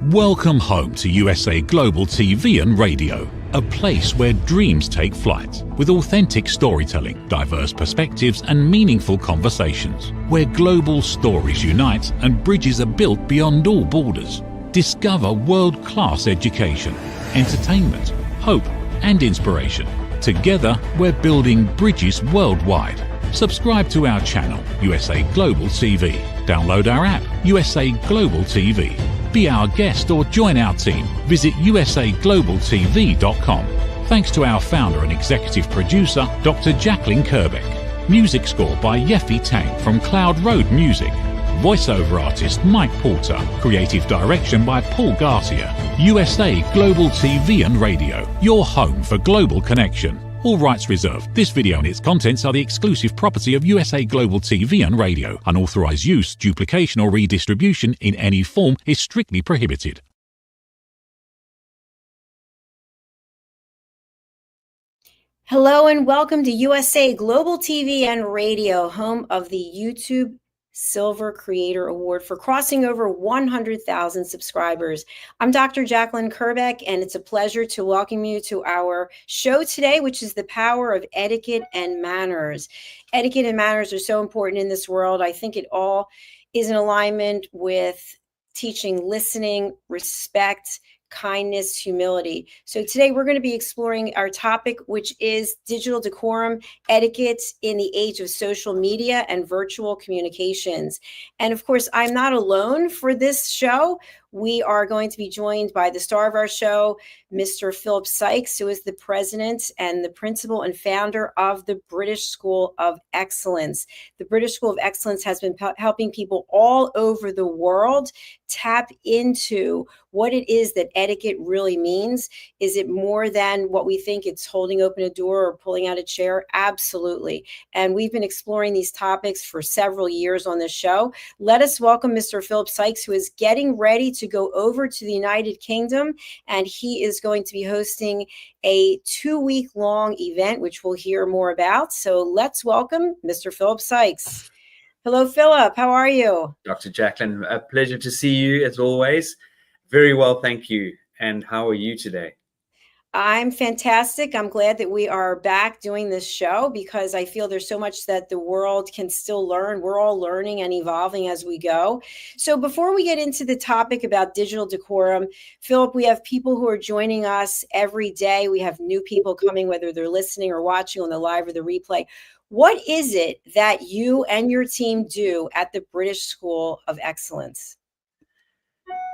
Welcome home to USA Global TV and Radio, a place where dreams take flight, with authentic storytelling, diverse perspectives and meaningful conversations, where global stories unite and bridges are built beyond all borders. Discover world-class education, entertainment, hope and inspiration. Together, we're building bridges worldwide. Subscribe to our channel, USA Global TV. Download our app, USA Global TV. Be our guest or join our team. Visit usaglobaltv.com. Thanks to our founder and executive producer, Dr. Jacalyn Kerbeck. Music score by Yeffy Tang from Cloud Road Music. Voiceover artist Mike Porter. Creative direction by Paul Garcia. USA Global TV and Radio, your home for global connection. All rights reserved. This video and its contents are the exclusive property of USA Global TV and Radio. Unauthorized use, duplication or redistribution in any form is strictly prohibited. Hello and welcome to USA Global TV and Radio, home of the YouTube Silver Creator Award for crossing over 100,000 subscribers. I'm Dr. Jacalyn Kerbeck, and it's a pleasure to welcome you to our show today, which is the power of etiquette and manners. Etiquette and manners are so important in this world. I think it all is in alignment with teaching listening, respect, kindness, humility. So today we're going to be exploring our topic, which is digital decorum, etiquette in the age of social media and virtual communications. And of course, I'm not alone for this show. We are going to be joined by the star of our show, Mr. Philip Sykes, who is the president and the principal and founder of the British School of Excellence. The British School of Excellence has been helping people all over the world tap into what it is that etiquette really means. Is it more than what we think? It's holding open a door or pulling out a chair? Absolutely. And we've been exploring these topics for several years on this show. Let us welcome Mr. Philip Sykes, who is getting ready to go over to the United Kingdom, and he is going to be hosting a 2-week-long event, which we'll hear more about. So let's welcome Mr. Philip Sykes. Hello, Philip. How are you? Dr. Jacalyn, a pleasure to see you as always. Very well, thank you. And how are you today? I'm fantastic. I'm glad that we are back doing this show because I feel there's so much that the world can still learn. We're all learning and evolving as we go. So before we get into the topic about digital decorum, Philip, we have people who are joining us every day. We have new people coming, whether they're listening or watching on the live or the replay. What is it that you and your team do at the British School of Excellence?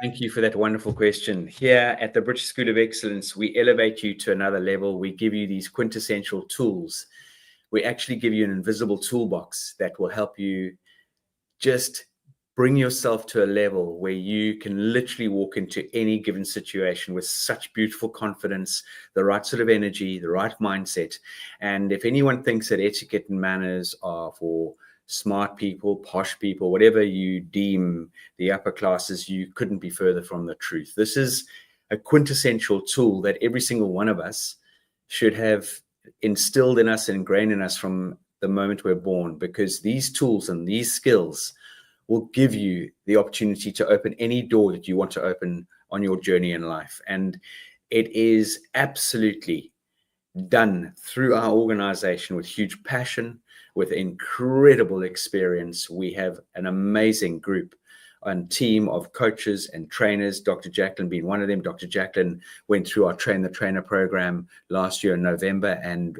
Thank you for that wonderful question. Here at the British School of Excellence, we elevate you to another level. We give you these quintessential tools. We actually give you an invisible toolbox that will help you just bring yourself to a level where you can literally walk into any given situation with such beautiful confidence, the right sort of energy, the right mindset. And if anyone thinks that etiquette and manners are for smart people, posh people, whatever you deem the upper classes, you couldn't be further from the truth. This is a quintessential tool that every single one of us should have instilled in us and ingrained in us from the moment we're born, because these tools and these skills will give you the opportunity to open any door that you want to open on your journey in life. And it is absolutely done through our organization with huge passion, with incredible experience. We have an amazing group and team of coaches and trainers, Dr. Jacalyn being one of them. Dr. Jacalyn went through our Train the Trainer program last year in November, and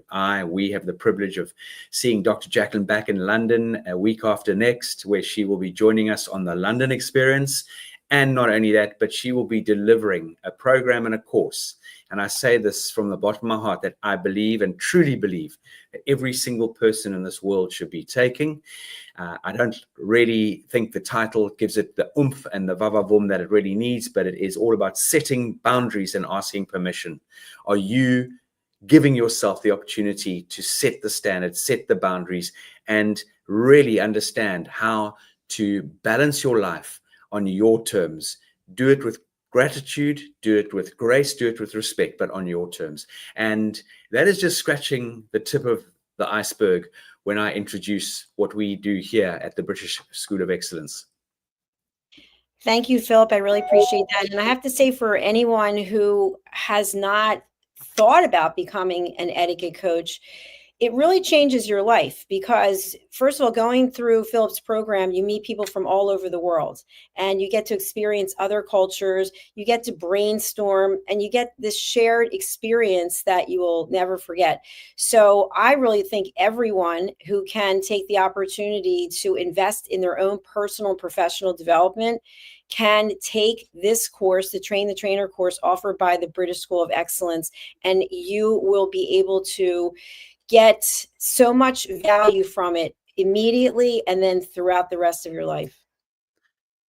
we have the privilege of seeing Dr. Jacalyn back in London a week after next, where she will be joining us on the London experience. And not only that, but she will be delivering a program and a course. And I say this from the bottom of my heart, that I believe and truly believe that every single person in this world should be taking. I don't really think the title gives it the oomph and the vavavoom that it really needs, but it is all about setting boundaries and asking permission. Are you giving yourself the opportunity to set the standards, set the boundaries, and really understand how to balance your life on your terms? Do it with gratitude, do it with grace, do it with respect, but on your terms. And that is just scratching the tip of the iceberg when I introduce what we do here at the British School of Excellence. Thank you, Philip. I really appreciate that. And I have to say, for anyone who has not thought about becoming an etiquette coach, it really changes your life because, first of all, going through Philip's program, you meet people from all over the world and you get to experience other cultures. You get to brainstorm and you get this shared experience that you will never forget. So I really think everyone who can take the opportunity to invest in their own personal and professional development can take this course, the Train the Trainer course offered by the British School of Excellence, and you will be able to get so much value from it immediately and then throughout the rest of your life.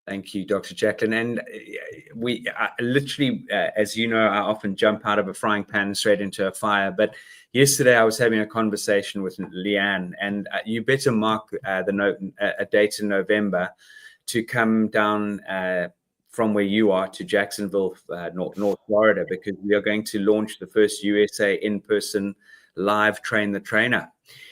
Thank you, Dr. Jacalyn. And we literally, as you know, I often jump out of a frying pan straight into a fire. But yesterday I was having a conversation with Leanne, and you better mark a date in November to come down from where you are to Jacksonville, North Florida, because we are going to launch the first USA in-person live Train the Trainer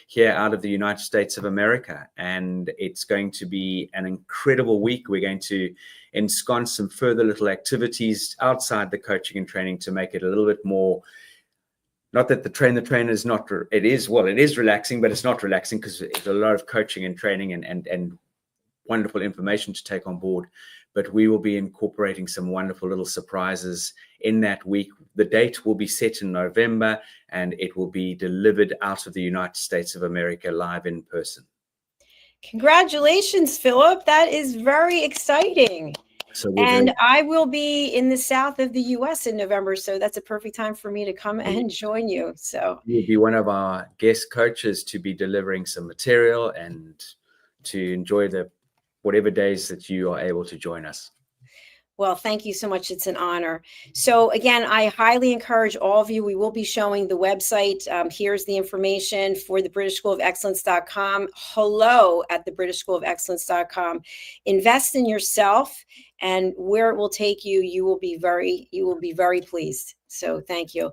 here out of the United States of America. And it's going to be an incredible week. We're going to ensconce some further little activities outside the coaching and training to make it a little bit more, not that the Train the Trainer is not, it is relaxing, but it's not relaxing because it's a lot of coaching and training and wonderful information to take on board. But we will be incorporating some wonderful little surprises in that week. The date will be set in November, and it will be delivered out of the United States of America live in person. Congratulations, Philip. That is very exciting. And I will be in the south of the U.S. in November, so that's a perfect time for me to come and join you. So you'll be one of our guest coaches to be delivering some material and to enjoy the whatever days that you are able to join us. Well, thank you so much. It's an honor. So again, I highly encourage all of you. We will be showing the website. Here's the information for the British School of Excellence.com. Hello at the British School of Excellence.com. Invest in yourself, and where it will take you, you will be very pleased. So thank you.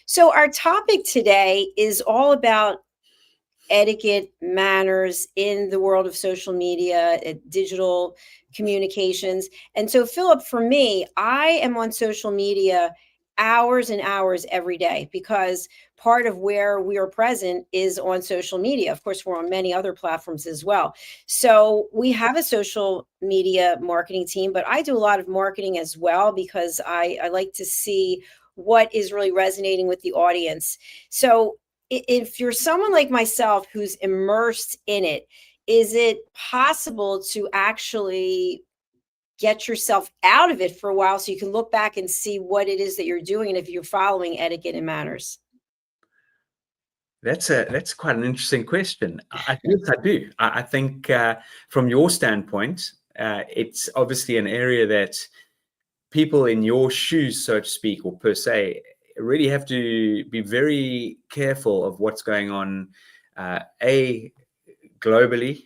So our topic today is all about etiquette, manners in the world of social media, digital communications. And so, Philip, for me, I am on social media hours and hours every day because part of where we are present is on social media. Of course, we're on many other platforms as well. So we have a social media marketing team, but I do a lot of marketing as well because I like to see what is really resonating with the audience. So if you're someone like myself who's immersed in it, is it possible to actually get yourself out of it for a while so you can look back and see what it is that you're doing and if you're following etiquette and manners? That's quite an interesting question. Yes, I do. I think from your standpoint, it's obviously an area that people in your shoes, so to speak, or per se, really have to be very careful of what's going on, A, globally,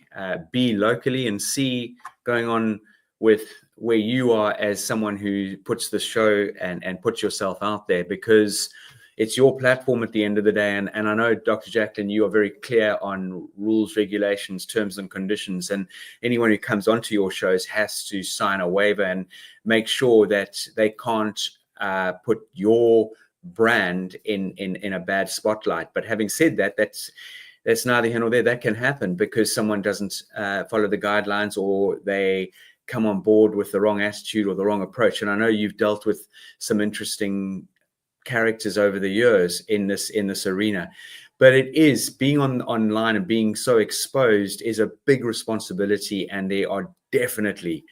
B, locally, and C, going on with where you are as someone who puts the show and puts yourself out there, because it's your platform at the end of the day. And I know, Dr. Jacalyn, you are very clear on rules, regulations, terms and conditions. And anyone who comes onto your shows has to sign a waiver and make sure that they can't put your brand in a bad spotlight. But having said that, that's neither here nor there. That can happen because someone doesn't follow the guidelines, or they come on board with the wrong attitude or the wrong approach. And I know you've dealt with some interesting characters over the years in this arena, but it is being online and being so exposed is a big responsibility, and there are definitely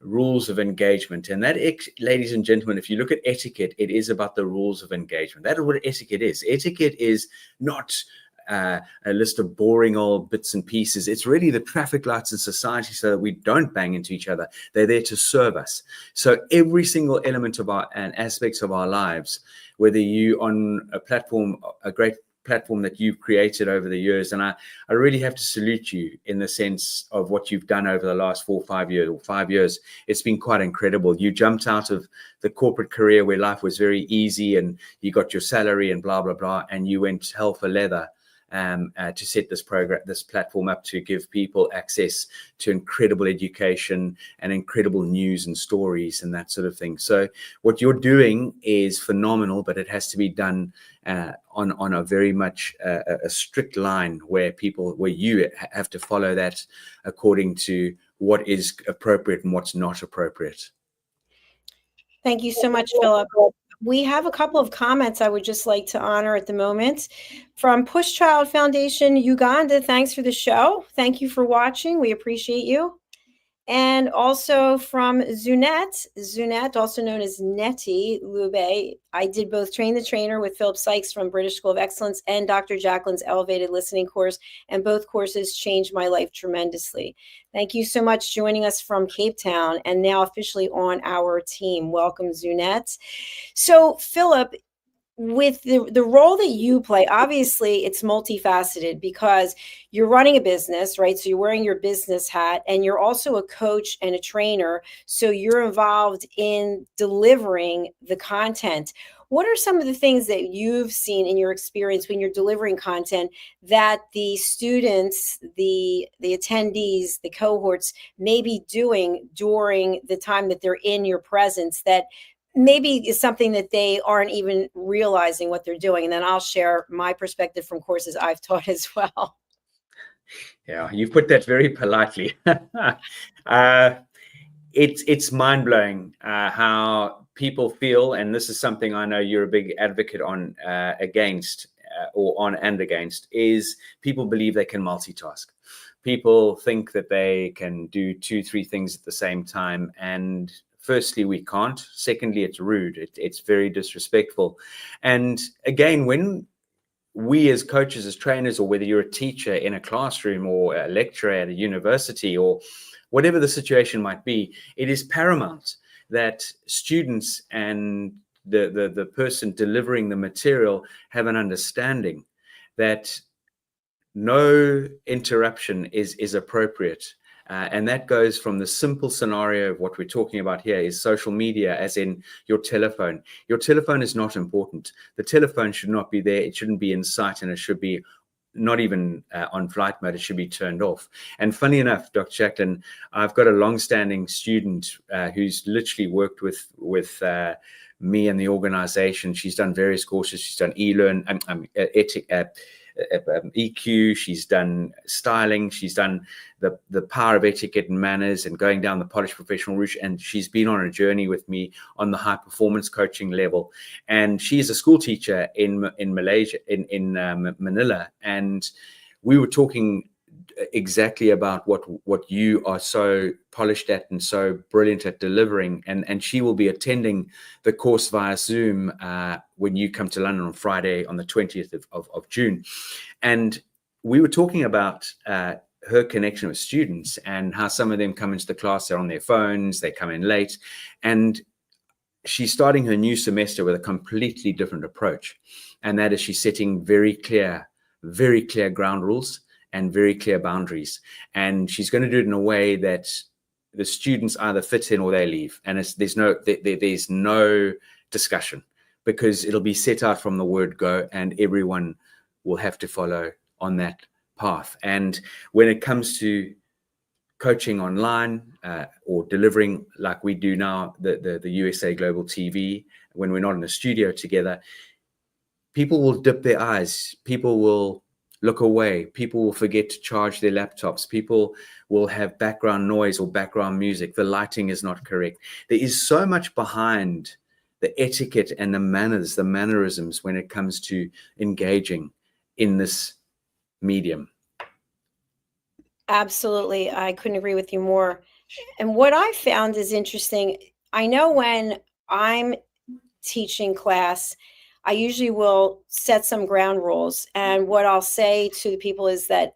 rules of engagement. And that, ladies and gentlemen, if you look at etiquette, it is about the rules of engagement. That is what etiquette is. Etiquette is not a list of boring old bits and pieces. It's really the traffic lights in society so that we don't bang into each other. They're there to serve us. So every single element of and aspects of our lives, whether you on a platform, a great platform that you've created over the years, and I really have to salute you in the sense of what you've done over the last 4 or 5 years, or 5 years. It's been quite incredible. You jumped out of the corporate career where life was very easy and you got your salary and blah, blah, blah, and you went hell for leather to set this platform up to give people access to incredible education and incredible news and stories and that sort of thing. So what you're doing is phenomenal, but it has to be done on a very much a strict line where you have to follow that according to what is appropriate and what's not appropriate. Thank you so much, Philip. We have a couple of comments I would just like to honor at the moment. From Push Child Foundation Uganda, thanks for the show. Thank you for watching. We appreciate you. And also from Zunette, also known as Nettie Lubbe. I did both Train the Trainer with Philip Sykes from British School of Excellence and Dr. Jacalyn's Elevated Listening course, and both courses changed my life tremendously. Thank you so much joining us from Cape Town and now officially on our team. Welcome, Zunette. So, Philip, with the role that you play, obviously it's multifaceted because you're running a business, right? So you're wearing your business hat and you're also a coach and a trainer. So you're involved in delivering the content. What are some of the things that you've seen in your experience when you're delivering content that the students, the attendees, the cohorts may be doing during the time that they're in your presence that maybe is something that they aren't even realizing what they're doing? And then I'll share my perspective from courses I've taught as well. Yeah, you've put that very politely. It's mind-blowing how people feel, and this is something I know you're a big advocate on against, is people believe they can multitask. People think that they can do 2-3 things at the same time, and firstly, we can't. Secondly, it's rude. It's very disrespectful. And again, when we as coaches, as trainers, or whether you're a teacher in a classroom or a lecturer at a university or whatever the situation might be, it is paramount that students and the person delivering the material have an understanding that no interruption is appropriate. And that goes from the simple scenario of what we're talking about here is social media, as in your telephone. Your telephone is not important. The telephone should not be there. It shouldn't be in sight, and it should be not even on flight mode. It should be turned off. And funny enough, Dr. Jacalyn, I've got a long-standing student who's literally worked with me and the organization. She's done various courses. She's done EQ, she's done styling, she's done the power of etiquette and manners and going down the polished professional route, and she's been on a journey with me on the high performance coaching level. And she's a school teacher in Malaysia, in Manila, and we were talking exactly about what you are so polished at and so brilliant at delivering, and she will be attending the course via Zoom when you come to London on Friday on the 20th of June. And we were talking about her connection with students and how some of them come into the class, they're on their phones, they come in late, and she's starting her new semester with a completely different approach, and that is she's setting very clear ground rules and very clear boundaries. And she's going to do it in a way that the students either fit in or they leave. And there's no discussion, because it'll be set out from the word go, and everyone will have to follow on that path. And when it comes to coaching online or delivering like we do now, the USA Global TV, when we're not in a studio together, people will dip their eyes. People will look away. People will forget to charge their laptops. People will have background noise or background music. The lighting is not correct. There is so much behind the etiquette and the manners, the mannerisms when it comes to engaging in this medium. Absolutely. I couldn't agree with you more. And what I found is interesting. I know when I'm teaching class, I usually will set some ground rules. And what I'll say to the people is that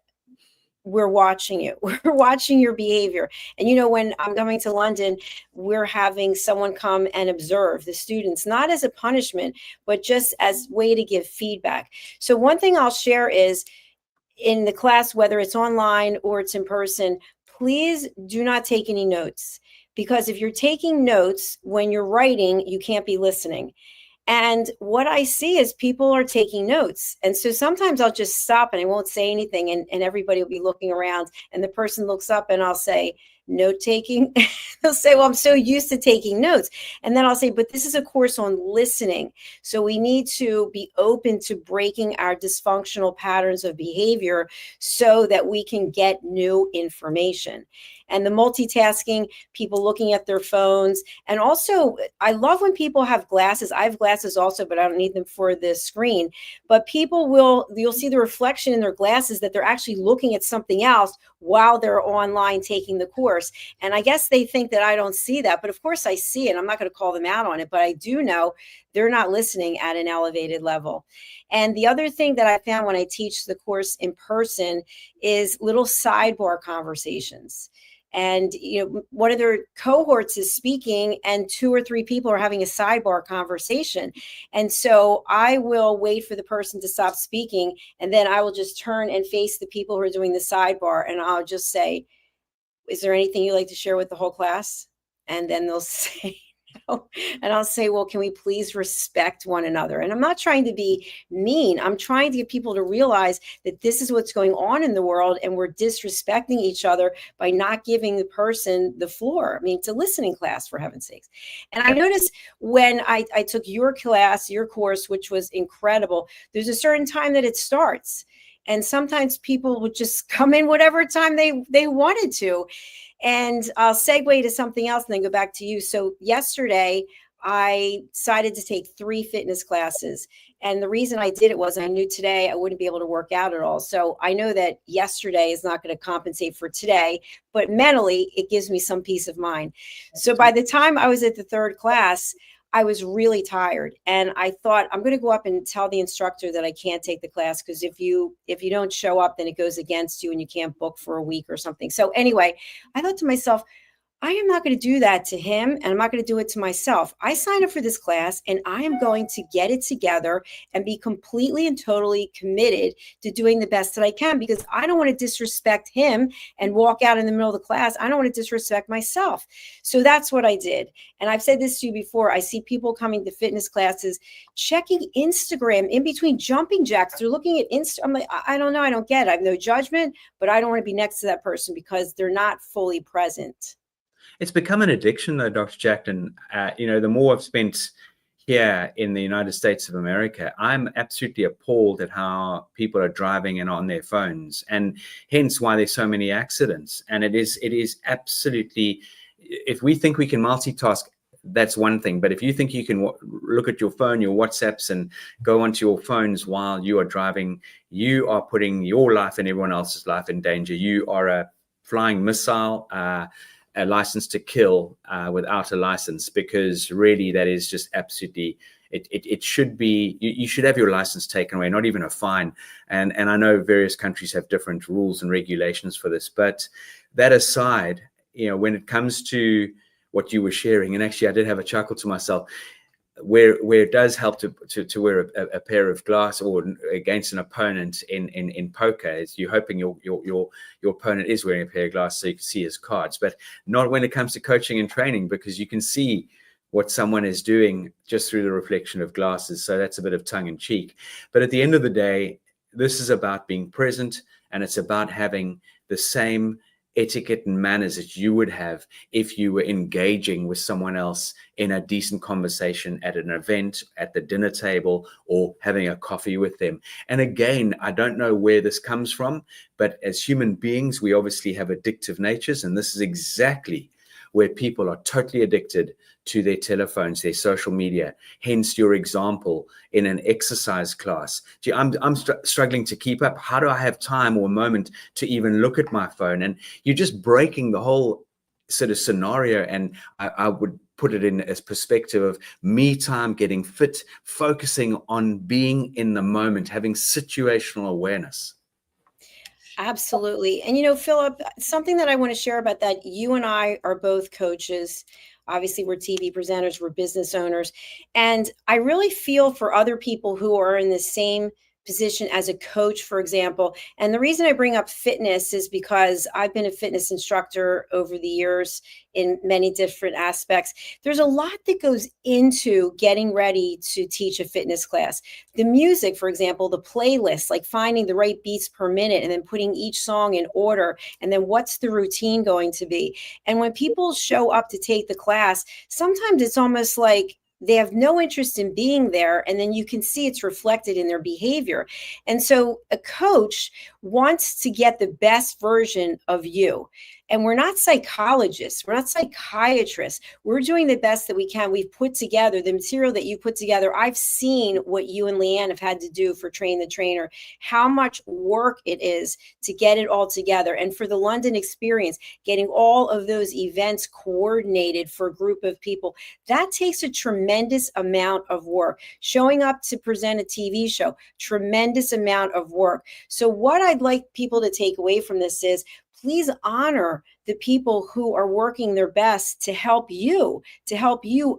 we're watching you. We're watching your behavior. And, when I'm coming to London, we're having someone come and observe the students, not as a punishment, but just as a way to give feedback. So one thing I'll share is in the class, whether it's online or it's in person, please do not take any notes, because if you're taking notes when you're writing, you can't be listening. And what I see is people are taking notes. And so sometimes I'll just stop and I won't say anything, and everybody will be looking around, and the person looks up and I'll say, note taking. They'll say, well, I'm so used to taking notes. And then I'll say, but this is a course on listening. So we need to be open to breaking our dysfunctional patterns of behavior so that we can get new information. And the multitasking, people looking at their phones. And also, I love when people have glasses. I have glasses also, but I don't need them for the screen. But you'll see the reflection in their glasses that they're actually looking at something else while they're online taking the course. And I guess they think that I don't see that. But of course I see it. I'm not going to call them out on it, but I do know they're not listening at an elevated level. And the other thing that I found when I teach the course in person is little sidebar conversations. And one of their cohorts is speaking and 2 or 3 people are having a sidebar conversation. And so I will wait for the person to stop speaking, and then I will just turn and face the people who are doing the sidebar, and I'll just say, is there anything you'd like to share with the whole class? And then they'll say, and I'll say, well, can we please respect one another? And I'm not trying to be mean. I'm trying to get people to realize that this is what's going on in the world, and we're disrespecting each other by not giving the person the floor. I mean, it's a listening class, for heaven's sakes. And I noticed when I took your class, your course, which was incredible, there's a certain time that it starts. And sometimes people would just come in whatever time they wanted to. And I'll segue to something else and then go back to you. So yesterday, I decided to take 3 fitness classes. And the reason I did it was I knew today I wouldn't be able to work out at all. So I know that yesterday is not going to compensate for today, but mentally, it gives me some peace of mind. So by the time I was at the 3rd class, I was really tired, and I thought, I'm going to go up and tell the instructor that I can't take the class, because if you don't show up, then it goes against you and you can't book for a week or something. So anyway, I thought to myself, I am not going to do that to him, and I'm not going to do it to myself. I signed up for this class, and I am going to get it together and be completely and totally committed to doing the best that I can, because I don't want to disrespect him and walk out in the middle of the class. I don't want to disrespect myself. So that's what I did. And I've said this to you before. I see people coming to fitness classes, checking Instagram in between jumping jacks. They're looking at Insta. I'm like, I don't know. I don't get it. I have no judgment, but I don't want to be next to that person because they're not fully present. It's become an addiction, though, Dr. Jacalyn. The more I've spent here in the United States of America, I'm absolutely appalled at how people are driving and on their phones, and hence why there's so many accidents. And it is absolutely, if we think we can multitask, that's one thing. But if you think you can look at your phone, your WhatsApps, and go onto your phones while you are driving, you are putting your life and everyone else's life in danger. You are a flying missile, a license to kill without a license, because really that is just absolutely, it should be, you should have your license taken away, not even a fine. And I know various countries have different rules and regulations for this, but that aside, when it comes to what you were sharing, and actually I did have a chuckle to myself, where it does help to wear a pair of glass or against an opponent in poker, is you're hoping your opponent is wearing a pair of glass so you can see his cards, but not when it comes to coaching and training, because you can see what someone is doing just through the reflection of glasses. So that's a bit of tongue in cheek. But at the end of the day, this is about being present, and it's about having the same etiquette and manners that you would have if you were engaging with someone else in a decent conversation at an event, at the dinner table, or having a coffee with them. And again, I don't know where this comes from, but as human beings, we obviously have addictive natures, and this is exactly where people are totally addicted to their telephones, their social media. Hence your example in an exercise class. Gee, I'm struggling to keep up. How do I have time or a moment to even look at my phone? And you're just breaking the whole sort of scenario. And I would put it in as perspective of me time, getting fit, focusing on being in the moment, having situational awareness. Absolutely. And Philip, something that I want to share about that, you and I are both coaches. Obviously, we're TV presenters, we're business owners. And I really feel for other people who are in the same position as a coach, for example. And the reason I bring up fitness is because I've been a fitness instructor over the years in many different aspects. There's a lot that goes into getting ready to teach a fitness class. The music, for example, the playlist, like finding the right beats per minute and then putting each song in order, and then what's the routine going to be. And when people show up to take the class, sometimes it's almost like they have no interest in being there, and then you can see it's reflected in their behavior. And so a coach wants to get the best version of you. And we're not psychologists, we're not psychiatrists. We're doing the best that we can. We've put together the material that you put together. I've seen what you and Leanne have had to do for Train the Trainer, how much work it is to get it all together. And for the London experience, getting all of those events coordinated for a group of people, that takes a tremendous amount of work. Showing up to present a TV show, tremendous amount of work. So what I'd like people to take away from this is, please honor the people who are working their best to help you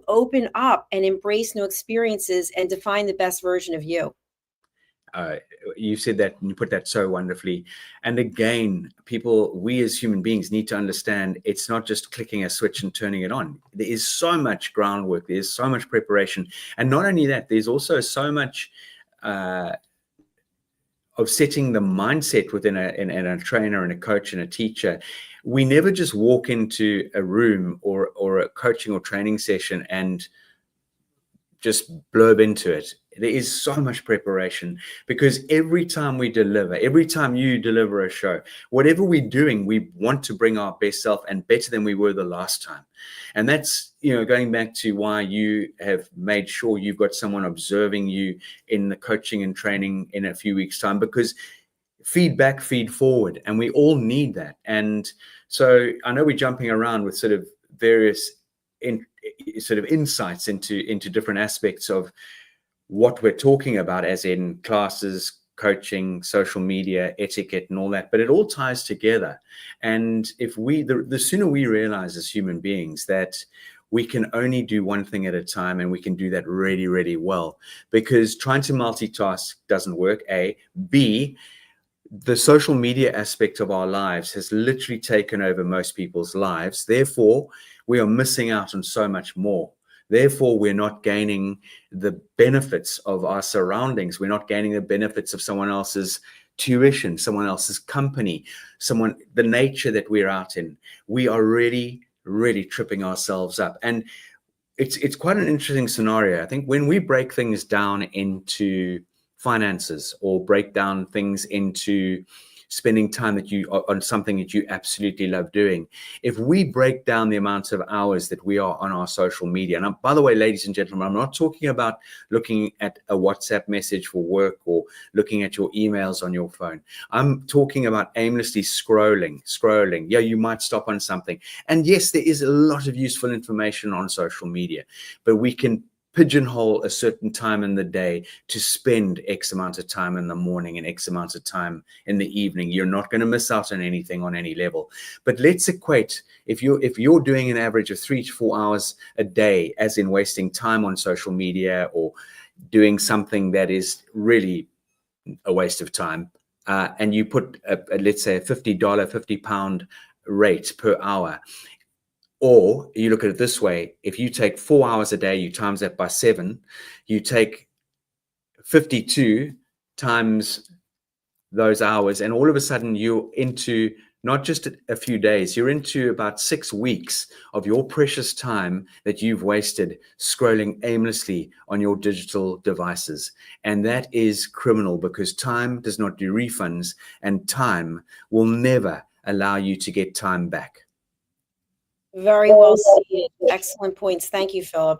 open up and embrace new experiences and define the best version of you. You said that and you put that so wonderfully. And again, we as human beings need to understand it's not just clicking a switch and turning it on. There is so much groundwork. There's so much preparation. And not only that, there's also so much of setting the mindset within a trainer and a coach and a teacher. We never just walk into a room or a coaching or training session and just blurb into it. There is so much preparation, because every time you deliver a show, whatever we're doing, we want to bring our best self and better than we were the last time. And that's, going back to why you have made sure you've got someone observing you in the coaching and training in a few weeks' time, because feedback, feed forward, and we all need that. And so I know we're jumping around with sort of various insights into different aspects of what we're talking about, as in classes, coaching, social media, etiquette, and all that, but it all ties together. And if the sooner we realize as human beings that we can only do one thing at a time, and we can do that really, really well, because trying to multitask doesn't work, A. B, the social media aspect of our lives has literally taken over most people's lives. Therefore, we are missing out on so much more. Therefore, we're not gaining the benefits of our surroundings. We're not gaining the benefits of someone else's tuition, someone else's company, the nature that we're out in. We are really, really tripping ourselves up. And it's quite an interesting scenario. I think when we break things down into finances, or break down things into spending time on something that you absolutely love doing. If we break down the amount of hours that we are on our social media, and by the way, ladies and gentlemen, I'm not talking about looking at a WhatsApp message for work or looking at your emails on your phone. I'm talking about aimlessly scrolling. Yeah, you might stop on something. And yes, there is a lot of useful information on social media, but we can pigeonhole a certain time in the day to spend X amount of time in the morning and X amount of time in the evening. You're not going to miss out on anything on any level. But let's equate, if you're doing an average of 3 to 4 hours a day, as in wasting time on social media or doing something that is really a waste of time, and you put let's say a £50 rate per hour. Or you look at it this way: if you take 4 hours a day, you times that by 7, you take 52 times those hours, and all of a sudden you're into not just a few days, you're into about 6 weeks of your precious time that you've wasted scrolling aimlessly on your digital devices. And that is criminal, because time does not do refunds, and time will never allow you to get time back. Very well stated. Excellent points. Thank you, Philip.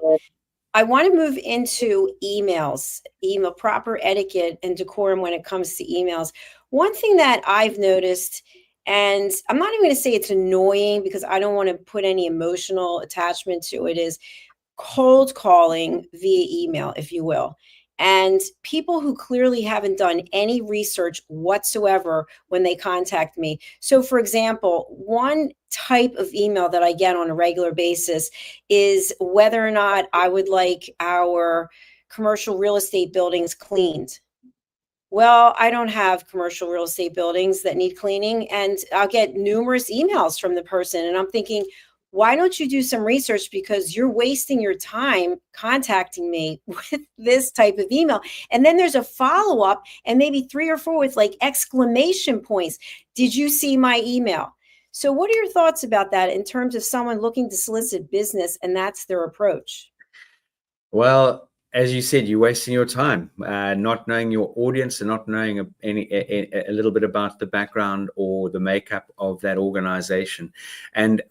I want to move into emails, proper etiquette and decorum when it comes to emails. One thing that I've noticed, and I'm not even going to say it's annoying because I don't want to put any emotional attachment to it, is cold calling via email, if you will. And people who clearly haven't done any research whatsoever when they contact me. So for example, one type of email that I get on a regular basis is whether or not I would like our commercial real estate buildings cleaned. Well, I don't have commercial real estate buildings that need cleaning, and I'll get numerous emails from the person, and I'm thinking, why don't you do some research, because you're wasting your time contacting me with this type of email. And then there's a follow-up and maybe 3 or 4 with like exclamation points. Did you see my email? So what are your thoughts about that in terms of someone looking to solicit business and that's their approach? Well, as you said, you're wasting your time, not knowing your audience and not knowing a little bit about the background or the makeup of that organization. And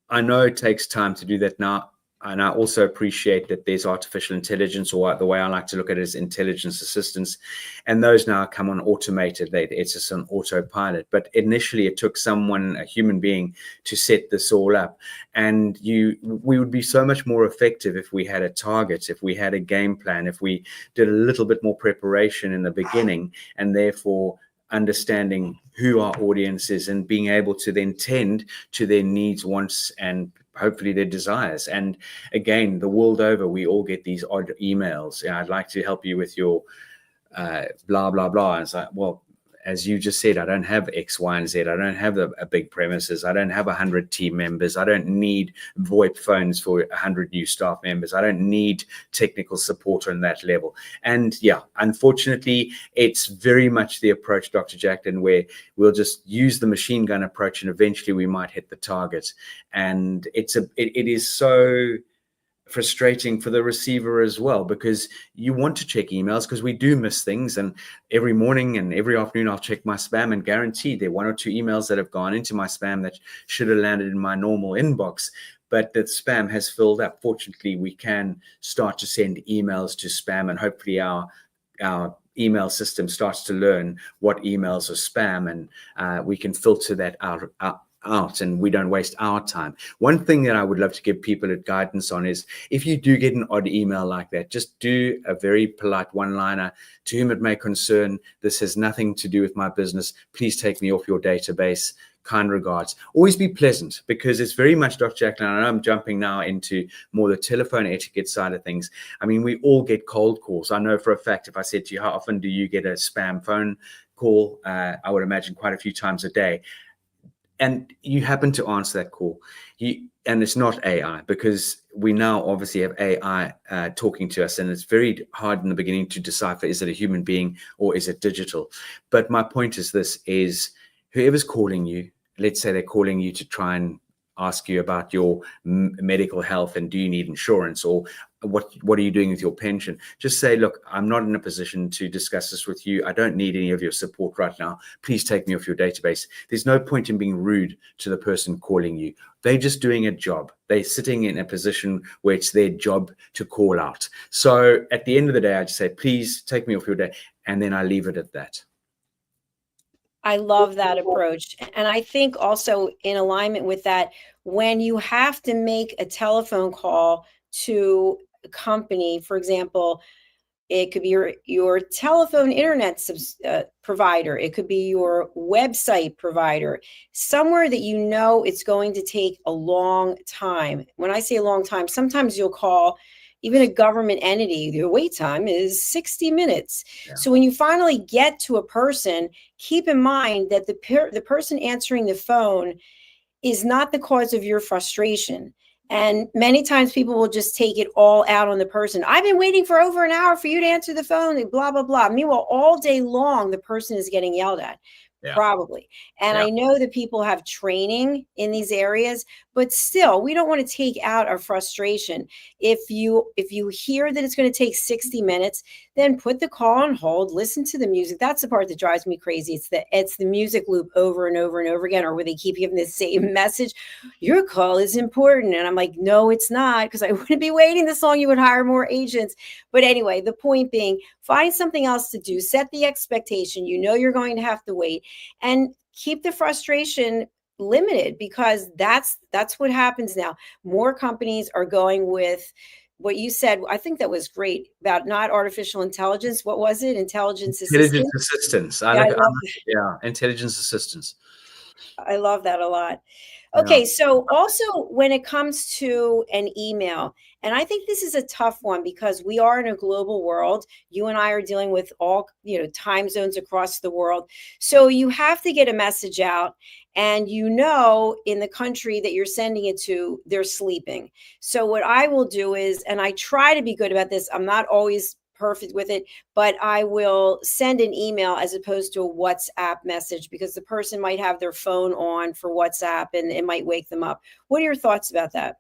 I know it takes time to do that now. And I also appreciate that there's artificial intelligence, or the way I like to look at it is intelligence assistants. And those now come on automated. It's just an autopilot. But initially it took someone, a human being, to set this all up. And we would be so much more effective if we had a target, if we had a game plan, if we did a little bit more preparation in the beginning, and therefore understanding who our audience is and being able to then tend to their needs, wants, and hopefully their desires. And again, the world over, we all get these odd emails. I'd like to help you with your blah, blah, blah. And it's like, well, as you just said, I don't have X, Y, and Z. I don't have a big premises. I don't have 100 team members. I don't need VoIP phones for 100 new staff members. I don't need technical support on that level. And yeah, unfortunately, it's very much the approach, Dr. Jacalyn, where we'll just use the machine gun approach and eventually we might hit the target. And it is so frustrating for the receiver as well, because you want to check emails, because we do miss things. And every morning and every afternoon I'll check my spam, and guaranteed there are 1 or 2 emails that have gone into my spam that should have landed in my normal inbox, but the spam has filled up. Fortunately, we can start to send emails to spam, and hopefully our email system starts to learn what emails are spam, and we can filter that out, and we don't waste our time. One thing that I would love to give people guidance on is, if you do get an odd email like that, just do a very polite one-liner: to whom it may concern, this has nothing to do with my business. Please take me off your database. Kind regards. Always be pleasant, because it's very much, Dr. Jacalyn, I know I'm jumping now into more the telephone etiquette side of things. I mean, we all get cold calls. I know for a fact, if I said to you, how often do you get a spam phone call? I would imagine quite a few times a day. And you happen to answer that call, and it's not AI, because we now obviously have AI talking to us, and it's very hard in the beginning to decipher, is it a human being or is it digital? But my point is this: is whoever's calling you, let's say they're calling you to try and ask you about your medical health and do you need insurance, or what are you doing with your pension? Just say, look, I'm not in a position to discuss this with you. I don't need any of your support right now. Please take me off your database. There's no point in being rude to the person calling you. They're just doing a job. They're sitting in a position where it's their job to call out. So at the end of the day, I just say, please take me off your day. And then I leave it at that. I love that approach. And I think also in alignment with that, when you have to make a telephone call to a company, for example, it could be your telephone internet provider. It could be your website provider, somewhere that you know it's going to take a long time. When I say a long time, sometimes you'll call even a government entity, the wait time is 60 minutes. Yeah. So when you finally get to a person, keep in mind that the person answering the phone is not the cause of your frustration. And many times people will just take it all out on the person. I've been waiting for over an hour for you to answer the phone, blah, blah, blah. Meanwhile, all day long, the person is getting yelled at. Yeah. Probably. And I know that people have training in these areas, but still, we don't want to take out our frustration. If you hear that it's going to take 60 minutes, then put the call on hold, listen to the music. That's the part that drives me crazy. It's the music loop over and over and over again, or where they keep giving the same message. Your call is important. And I'm like, no, it's not, because I wouldn't be waiting this long. You would hire more agents. But anyway, the point being, find something else to do, set the expectation. You know you're going to have to wait, and keep the frustration limited, because that's what happens now. More companies are going with what you said. I think that was great about not artificial intelligence. What was it? Intelligence assistance. Yeah, intelligence assistance. I love that a lot. Okay, so also when it comes to an email, and I think this is a tough one because we are in a global world. You and I are dealing with all, time zones across the world. So you have to get a message out, and in the country that you're sending it to, they're sleeping. So what I will do is, and I try to be good about this, I'm not always perfect with it, but I will send an email as opposed to a WhatsApp message because the person might have their phone on for WhatsApp and it might wake them up. What are your thoughts about that?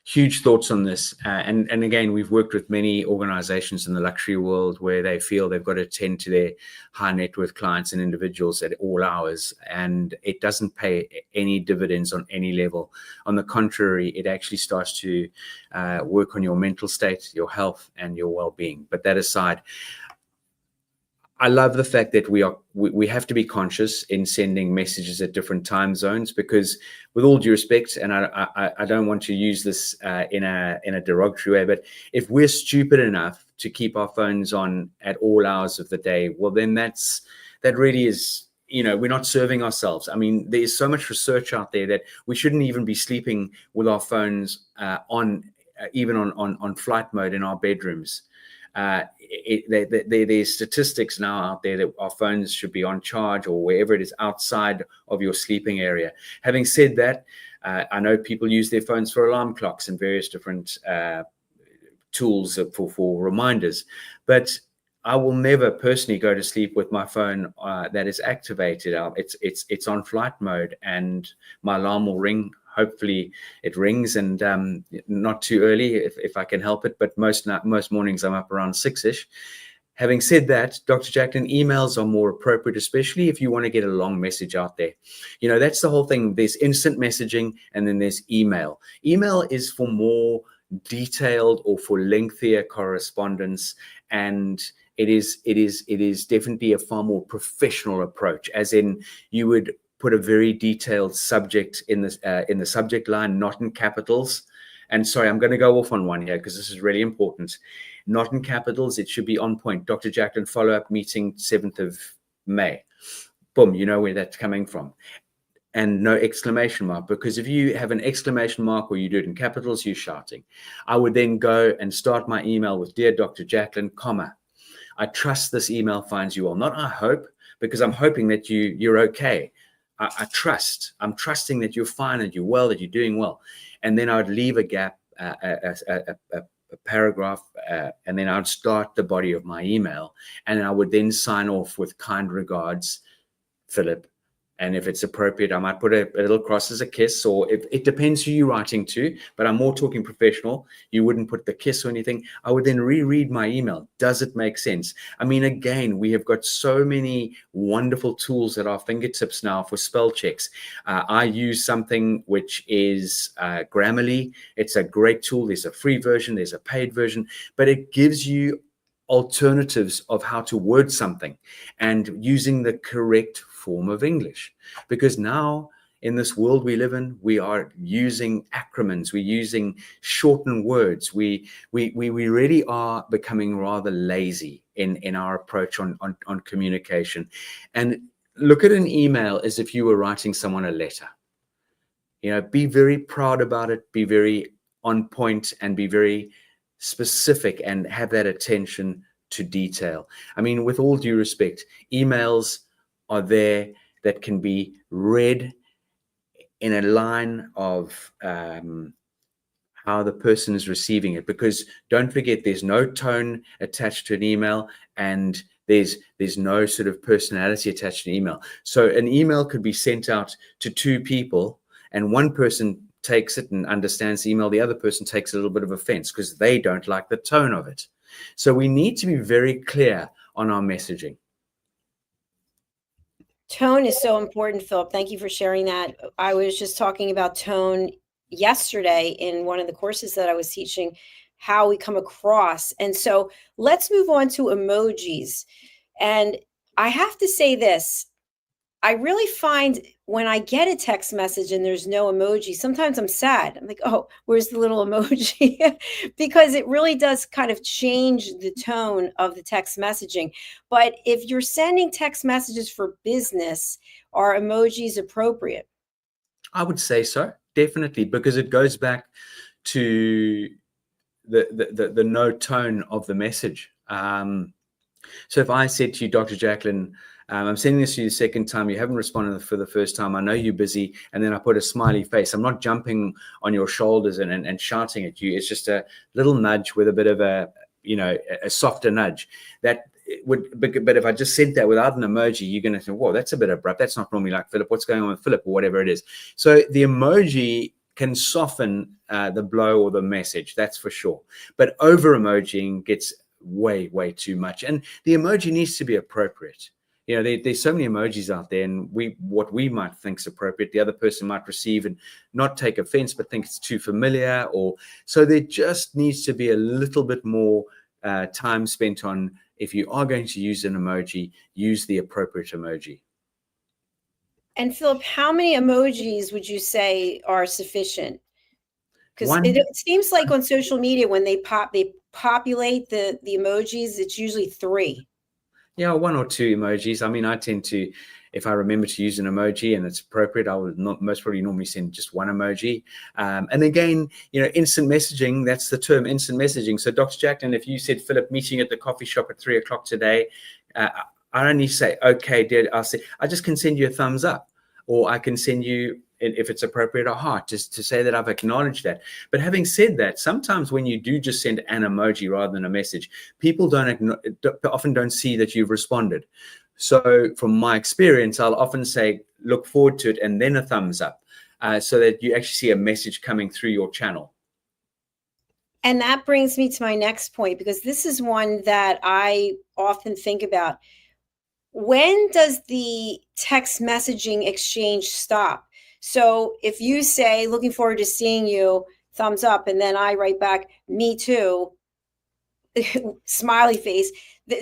Huge thoughts on this. And again, we've worked with many organizations in the luxury world where they feel they've got to tend to their high net worth clients and individuals at all hours. And it doesn't pay any dividends on any level. On the contrary, it actually starts to work on your mental state, your health, and your well-being. But that aside, I love the fact that we have to be conscious in sending messages at different time zones, because with all due respect, and I don't want to use this in a derogatory way, but if we're stupid enough to keep our phones on at all hours of the day, well, then that really is, we're not serving ourselves. I mean, there's so much research out there that we shouldn't even be sleeping with our phones even on flight mode in our bedrooms. There's statistics now out there that our phones should be on charge or wherever it is outside of your sleeping area. Having said that, I know people use their phones for alarm clocks and various different tools for reminders, but I will never personally go to sleep with my phone that is activated. It's on flight mode, and my alarm will ring. Hopefully it rings, and not too early if I can help it. But most mornings I'm up around 6-ish. Having said that, Dr. Jacalyn, emails are more appropriate, especially if you want to get a long message out there. That's the whole thing. There's instant messaging, and then there's email. Email is for more detailed or for lengthier correspondence, and it is definitely a far more professional approach, as in you would put a very detailed subject in the subject line, not in capitals. And sorry, I'm going to go off on one here because this is really important. Not in capitals. It should be on point. Dr. Jacalyn, follow-up meeting 7th of May. Boom, you know where that's coming from. And no exclamation mark, because if you have an exclamation mark or you do it in capitals, you're shouting. I would then go and start my email with, Dear Dr. Jacalyn, comma, I trust this email finds you well. Not I hope, because I'm hoping that you're okay. I'm trusting that you're fine, that you're well, that you're doing well. And then I would leave a gap, a paragraph, and then I would start the body of my email. And I would then sign off with kind regards, Philip. And if it's appropriate, I might put a little cross as a kiss, or if it depends who you're writing to, but I'm more talking professional. You wouldn't put the kiss or anything. I would then reread my email. Does it make sense? I mean, again, we have got so many wonderful tools at our fingertips now for spell checks. I use something which is Grammarly. It's a great tool. There's a free version, there's a paid version, but it gives you alternatives of how to word something and using the correct form of English. Because now in this world we live in, we are using acronyms, we're using shortened words. We really are becoming rather lazy in our approach on communication. And look at an email as if you were writing someone a letter. Be very proud about it, be very on point, and be very specific and have that attention to detail. I mean, with all due respect, emails are there that can be read in a line of how the person is receiving it, because don't forget, there's no tone attached to an email, and there's no sort of personality attached to an email. So an email could be sent out to two people, and one person takes it and understands the email, the other person takes a little bit of offense because they don't like the tone of it. So we need to be very clear on our messaging. Tone is so important, Philip. Thank you for sharing that. I was just talking about tone yesterday in one of the courses that I was teaching, how we come across. And so let's move on to emojis. And I have to say this, I really find when I get a text message and there's no emoji, sometimes I'm sad. I'm like, oh, where's the little emoji? Because it really does kind of change the tone of the text messaging. But if you're sending text messages for business, are emojis appropriate? I would say so, definitely, because it goes back to the no tone of the message. So if I said to you, Dr. Jacalyn, I'm sending this to you the second time, you haven't responded for the first time, I know you're busy, and then I put a smiley face, I'm not jumping on your shoulders and shouting at you. It's just a little nudge with a bit of a softer nudge. That would, but if I just said that without an emoji, you're going to think, whoa, that's a bit abrupt. That's not normally like Philip. What's going on with Philip, or whatever it is. So the emoji can soften the blow or the message, that's for sure. But over emojiing gets way too much, and the emoji needs to be appropriate. There's so many emojis out there, and what we might think is appropriate, the other person might receive and not take offense, but think it's too familiar. Or so there just needs to be a little bit more time spent on, if you are going to use an emoji, use the appropriate emoji. And Philip, how many emojis would you say are sufficient? Because it seems like on social media, when they populate the emojis, it's usually 3. Yeah, 1 or 2 emojis. I mean, I tend to, if I remember to use an emoji and it's appropriate, I would most probably normally send just 1 emoji. And again, instant messaging, that's the term, instant messaging. So Dr. Jacalyn, if you said, Philip, meeting at the coffee shop at 3 o'clock today, I only say, okay, dear, I just can send you a thumbs up, or I can send you, if it's appropriate, a heart, just to say that I've acknowledged that. But having said that, sometimes when you do just send an emoji rather than a message, people often don't see that you've responded. So from my experience, I'll often say, look forward to it, and then a thumbs up, so that you actually see a message coming through your channel. And that brings me to my next point, because this is one that I often think about. When does the text messaging exchange stop? So if you say, looking forward to seeing you, thumbs up, and then I write back, me too, smiley face,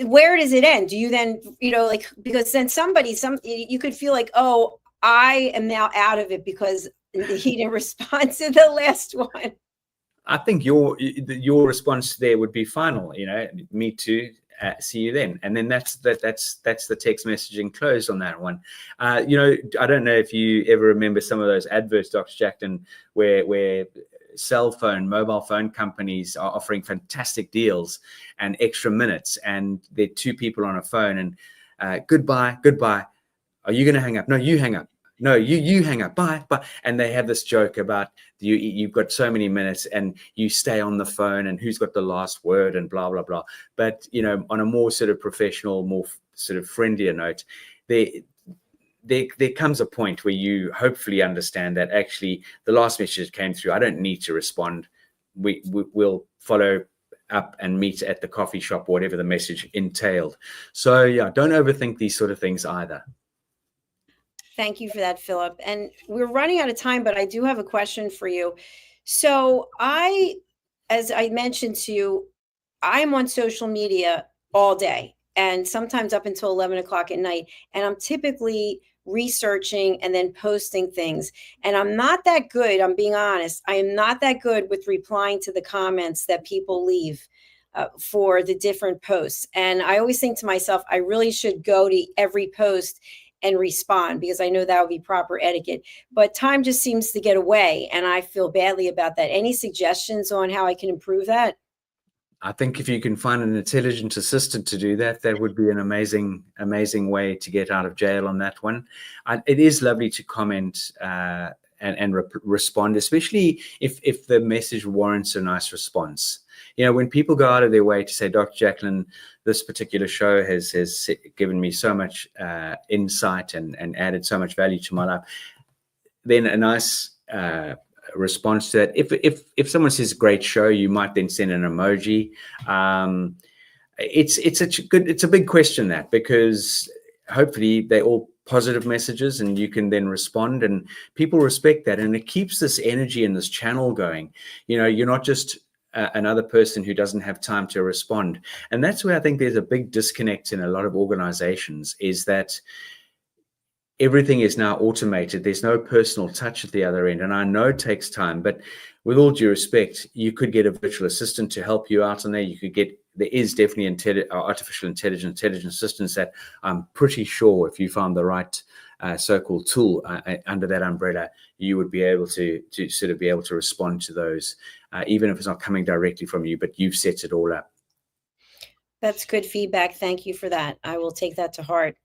where does it end? Do you then, because then you could feel like, oh, I am now out of it because he didn't respond to the last one. I think your response there would be final, me too. See you then, and then that's the text messaging closed on that one. I don't know if you ever remember some of those adverts, Dr. Jacalyn, where mobile phone companies are offering fantastic deals and extra minutes, and there are 2 people on a phone, and goodbye. Are you going to hang up? No, you hang up. No, you hang up. Bye. And they have this joke about you've got so many minutes and you stay on the phone and who's got the last word and blah, blah, blah. But, on a more sort of professional, more sort of friendlier note, there comes a point where you hopefully understand that actually the last message came through. I don't need to respond. We'll follow up and meet at the coffee shop, whatever the message entailed. So yeah, don't overthink these sort of things either. Thank you for that, Philip. And we're running out of time, but I do have a question for you. So as I mentioned to you, I'm on social media all day and sometimes up until 11 o'clock at night. And I'm typically researching and then posting things. And I'm not that good. I'm being honest. I am not that good with replying to the comments that people leave for the different posts. And I always think to myself, I really should go to every post and respond, because I know that would be proper etiquette, but time just seems to get away. And I feel badly about that. Any suggestions on how I can improve that? I think if you can find an intelligent assistant to do that, that would be an amazing way to get out of jail on that one. It is lovely to comment and respond, especially if the message warrants a nice response. When people go out of their way to say, Dr. Jacalyn, this particular show has given me so much insight and added so much value to my life, then a nice response to that. If someone says great show, you might then send an emoji. It's a big question, that, because hopefully they're all positive messages and you can then respond, and people respect that, and it keeps this energy and this channel going. You're not just another person who doesn't have time to respond. And that's where I think there's a big disconnect in a lot of organizations, is that everything is now automated. There's no personal touch at the other end. And I know it takes time, but with all due respect, you could get a virtual assistant to help you out on there. You could get there is definitely artificial intelligence assistants that I'm pretty sure if you found the right so-called tool under that umbrella, you would be able to sort of be able to respond to those, even if it's not coming directly from you, but you've set it all up. That's good feedback. Thank you for that. I will take that to heart.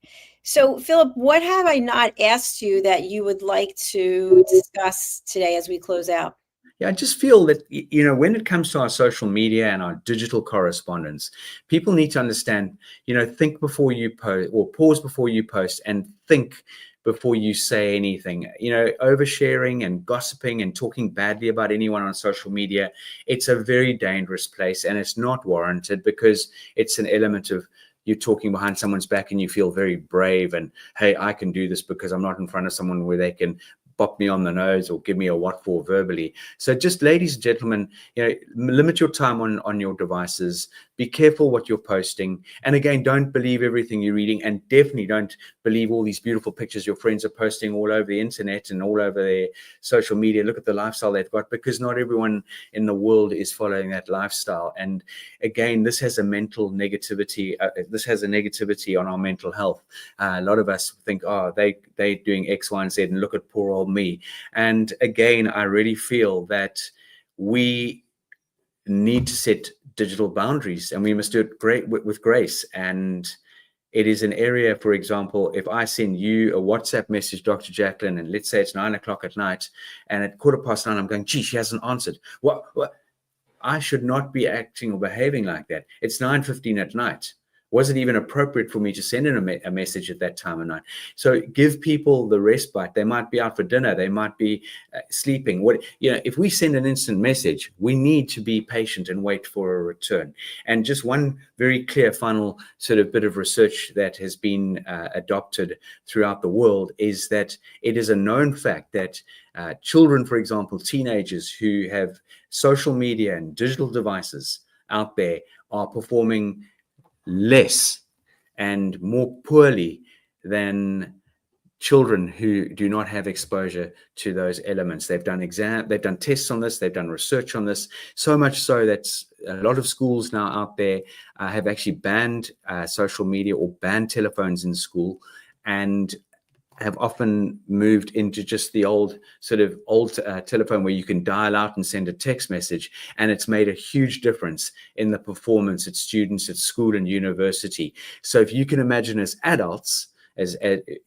So, Philip, what have I not asked you that you would like to discuss today as we close out? Yeah, I just feel that, you know, when it comes to our social media and our digital correspondence, people need to understand, you know, think before you post, or pause before you post, and think before you say anything. You know, oversharing and gossiping and talking badly about anyone on social media, it's a very dangerous place, and it's not warranted, because it's an element of you're talking behind someone's back and you feel very brave and, hey, I can do this because I'm not in front of someone where they can bop me on the nose or give me a what for verbally. So just, ladies and gentlemen, you know, limit your time on your devices. Be careful what you're posting. And again, don't believe everything you're reading, and definitely don't believe all these beautiful pictures your friends are posting all over the internet and all over their social media. Look at the lifestyle they've got, because not everyone in the world is following that lifestyle. And again, this has a mental negativity. This has a negativity on our mental health. A lot of us think, oh, they're doing X, Y, and Z, and look at poor old me. And again, I really feel that we need to set digital boundaries, and we must do it with grace. And it is an area, for example, if I send you a WhatsApp message, Dr. Jacalyn, and let's say it's 9 o'clock at night, and at 9:15 I'm going, gee, she hasn't answered. What? I should not be acting or behaving like that. It's 9:15 at night. Was it even appropriate for me to send in a message at that time of night? So give people the respite. They might be out for dinner. They might be sleeping. If we send an instant message, we need to be patient and wait for a return. And just one very clear final sort of bit of research that has been adopted throughout the world is that it is a known fact that children, for example, teenagers who have social media and digital devices out there are performing less and more poorly than children who do not have exposure to those elements. They've done tests on this, they've done research on this, so much so that a lot of schools now out there have actually banned social media or banned telephones in school, and have often moved into just the old telephone where you can dial out and send a text message. And it's made a huge difference in the performance at students at school and university. So if you can imagine, as adults, as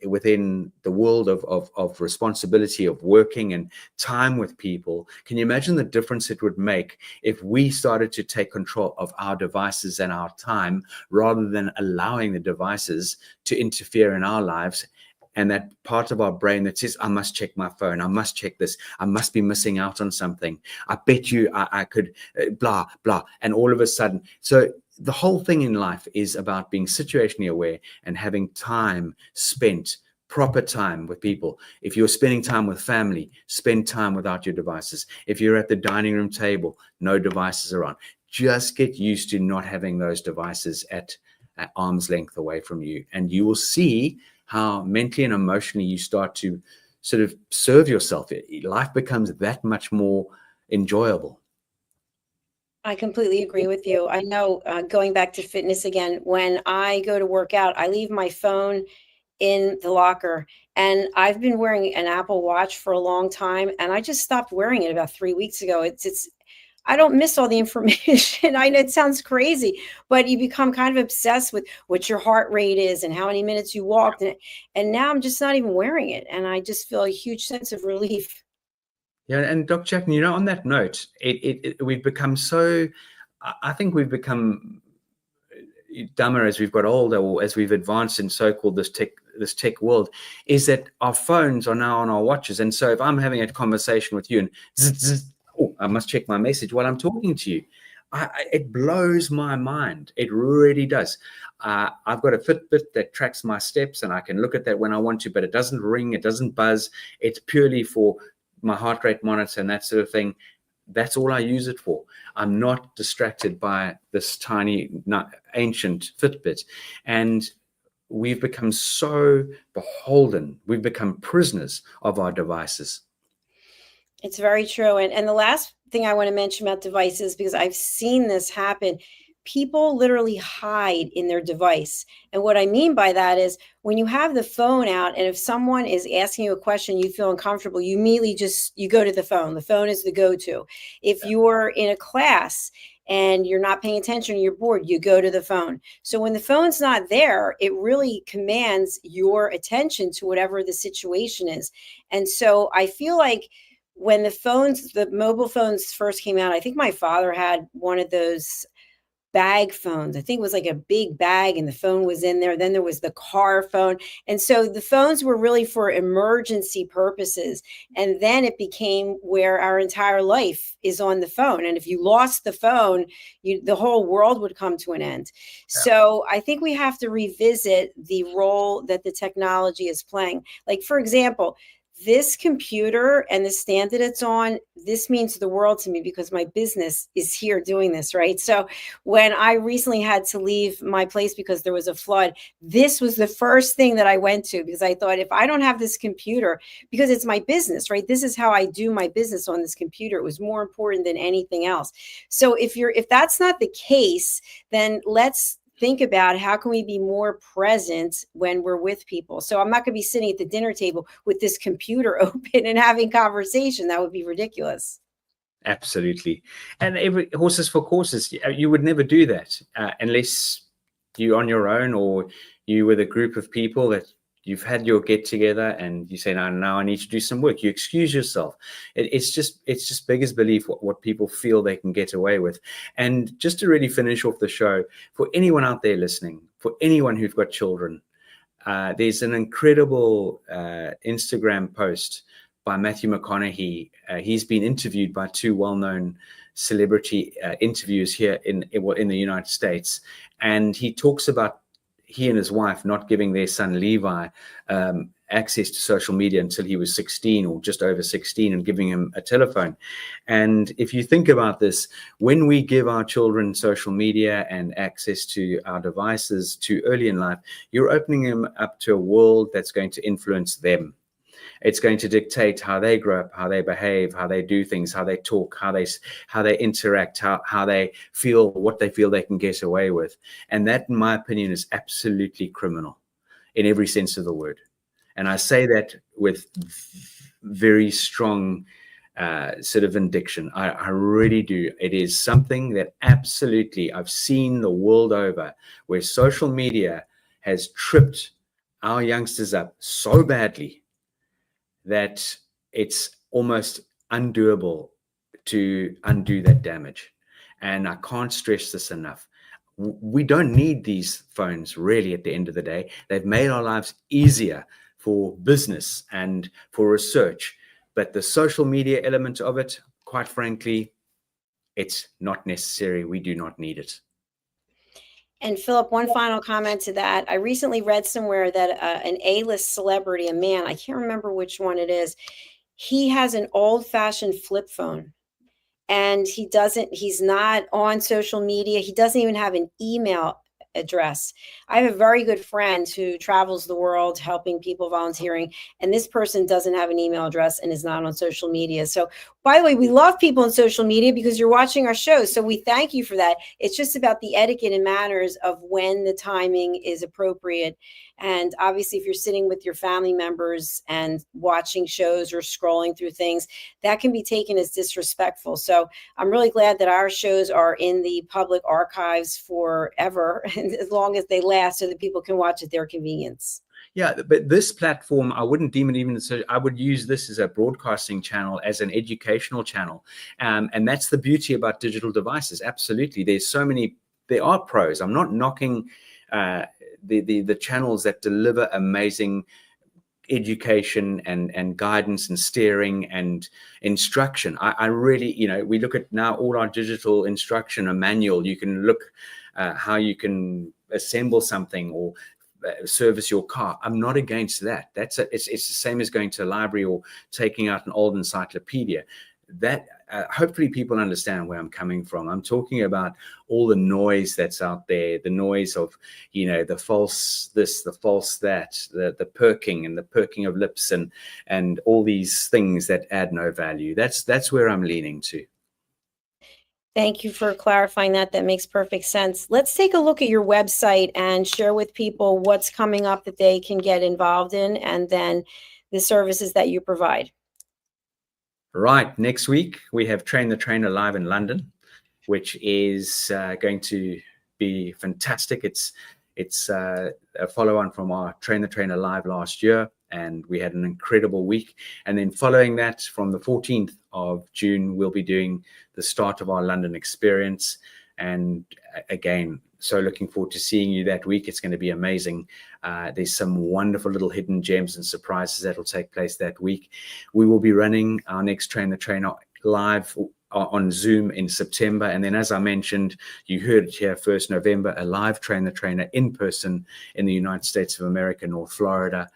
within the world of responsibility of working and time with people, can you imagine the difference it would make if we started to take control of our devices and our time, rather than allowing the devices to interfere in our lives? And that part of our brain that says, I must check my phone, I must check this, I must be missing out on something, I bet you I could, blah, blah. And all of a sudden, so the whole thing in life is about being situationally aware and having time spent, proper time with people. If you're spending time with family, spend time without your devices. If you're at the dining room table, no devices around. Just get used to not having those devices at arm's length away from you. And you will see how mentally and emotionally you start to sort of serve yourself. Life becomes that much more enjoyable. I completely agree with you. I know, going back to fitness again, when I go to work out, I leave my phone in the locker, and I've been wearing an Apple Watch for a long time, and I just stopped wearing it about 3 weeks ago. I don't miss all the information. I know it sounds crazy, but you become kind of obsessed with what your heart rate is and how many minutes you walked. And now I'm just not even wearing it. And I just feel a huge sense of relief. Yeah. And Dr. Jacalyn, on that note, we've become I think we've become dumber as we've got older, or as we've advanced in so-called this tech world, is that our phones are now on our watches. And so if I'm having a conversation with you and I must check my message while I'm talking to you, it blows my mind. It really does. I've got a Fitbit that tracks my steps, and I can look at that when I want to, but it doesn't ring, it doesn't buzz. It's purely for my heart rate monitor and that sort of thing. That's all I use it for. I'm not distracted by this tiny, ancient Fitbit. And we've become so beholden. We've become prisoners of our devices. It's very true. And the last thing I want to mention about devices, because I've seen this happen, people literally hide in their device. And what I mean by that is when you have the phone out and if someone is asking you a question, you feel uncomfortable, you immediately you go to the phone. The phone is the go-to. If you're in a class and you're not paying attention, you're bored, you go to the phone. So when the phone's not there, it really commands your attention to whatever the situation is. And so I feel like when the mobile phones first came out, I think my father had one of those bag phones. I think it was like a big bag and the phone was in there. Then there was the car phone. And so the phones were really for emergency purposes. And then it became where our entire life is on the phone. And if you lost the phone, the whole world would come to an end. Yeah. So I think we have to revisit the role that the technology is playing. Like, for example, this computer and the stand that it's on, this means the world to me because my business is here doing this, right? So when I recently had to leave my place because there was a flood, this was the first thing that I went to because I thought if I don't have this computer, because it's my business, right? This is how I do my business on this computer. It was more important than anything else. So if that's not the case, then let's think about how can we be more present when we're with people. So I'm not going to be sitting at the dinner table with this computer open and having conversation. That would be ridiculous. Absolutely. And horses for courses, you would never do that unless you're on your own or you with a group of people that you've had your get together and you say, now I need to do some work. You excuse yourself. It's just beggars belief what people feel they can get away with. And just to really finish off the show, for anyone out there listening, for anyone who've got children, there's an incredible Instagram post by Matthew McConaughey. He's been interviewed by two well-known celebrity interviewers here in the United States. And he talks about he and his wife not giving their son Levi access to social media until he was 16 or just over 16 and giving him a telephone. And if you think about this, when we give our children social media and access to our devices too early in life, you're opening them up to a world that's going to influence them. It's going to dictate how they grow up, how they behave, how they do things, how they talk, how they interact, how they feel, what they feel they can get away with. And that, in my opinion, is absolutely criminal in every sense of the word. And I say that with very strong sort of conviction. I really do. It is something that absolutely I've seen the world over, where social media has tripped our youngsters up so badly that it's almost undoable to undo that damage. And I can't stress this enough. We don't need these phones really at the end of the day. They've made our lives easier for business and for research. But the social media element of it, quite frankly, it's not necessary. We do not need it. And Philip, one final comment to that. I recently read somewhere that an A-list celebrity, a man, I can't remember which one it is, he has an old-fashioned flip phone. And he's not on social media. He doesn't even have an email address. I have a very good friend who travels the world helping people, volunteering, and this person doesn't have an email address and is not on social media. So, by the way, we love people on social media because you're watching our shows, so we thank you for that. It's just about the etiquette and manners of when the timing is appropriate. And obviously, if you're sitting with your family members and watching shows or scrolling through things, that can be taken as disrespectful. So I'm really glad that our shows are in the public archives forever, and as long as they last, so that people can watch at their convenience. Yeah, but this platform, I wouldn't deem it even so. I would use this as a broadcasting channel, as an educational channel. And that's the beauty about digital devices. Absolutely. There are pros. I'm not knocking the channels that deliver amazing education and guidance and steering and instruction. I really, we look at now all our digital instruction, a manual. You can look how you can assemble something or service your car. I'm not against that. It's the same as going to a library or taking out an old encyclopedia. That hopefully people understand where I'm coming from. I'm talking about all the noise that's out there, the noise of, the false this, the false that, the perking and the perking of lips and all these things that add no value. That's where I'm leaning to. Thank you for clarifying that. That makes perfect sense. Let's take a look at your website and share with people what's coming up that they can get involved in, and then the services that you provide. Right. Next week, we have Train the Trainer live in London, which is going to be fantastic. It's a follow-on from our Train the Trainer live last year, and we had an incredible week. And then following that, from the 14th of June, we'll be doing the start of our London experience. And again, so looking forward to seeing you that week. It's going to be amazing. There's some wonderful little hidden gems and surprises that will take place that week. We will be running our next Train the Trainer live on Zoom in September. And then, as I mentioned, you heard it here first, November, a live Train the Trainer in person in the United States of America, North Florida.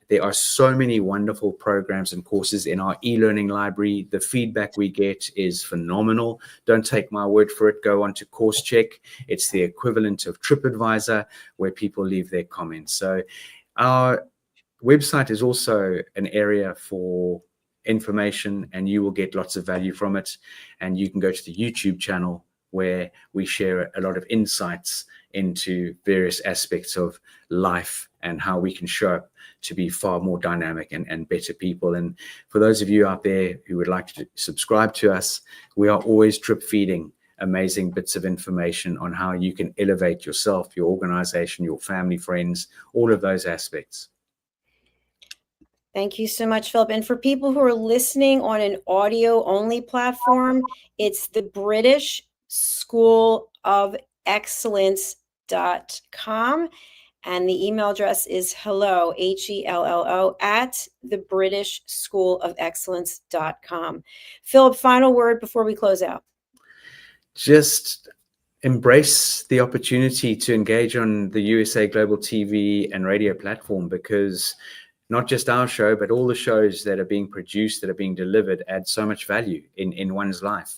There are so many wonderful programs and courses in our e-learning library. The feedback we get is phenomenal. Don't take my word for it. Go on to CourseCheck. It's the equivalent of TripAdvisor, where people leave their comments. So our website is also an area for information, and you will get lots of value from it. And you can go to the YouTube channel, where we share a lot of insights into various aspects of life and how we can show up to be far more dynamic and better people. And for those of you out there who would like to subscribe to us, we are always drip feeding amazing bits of information on how you can elevate yourself, your organization, your family, friends, all of those aspects. Thank you so much, Philip. And for people who are listening on an audio only platform, it's the British School of Excellence.com. And the email address is hello, HELLO, at the British School of Excellence.com. Philip, final word before we close out. Just embrace the opportunity to engage on the USA Global TV and radio platform, because not just our show, but all the shows that are being produced, that are being delivered, add so much value in one's life.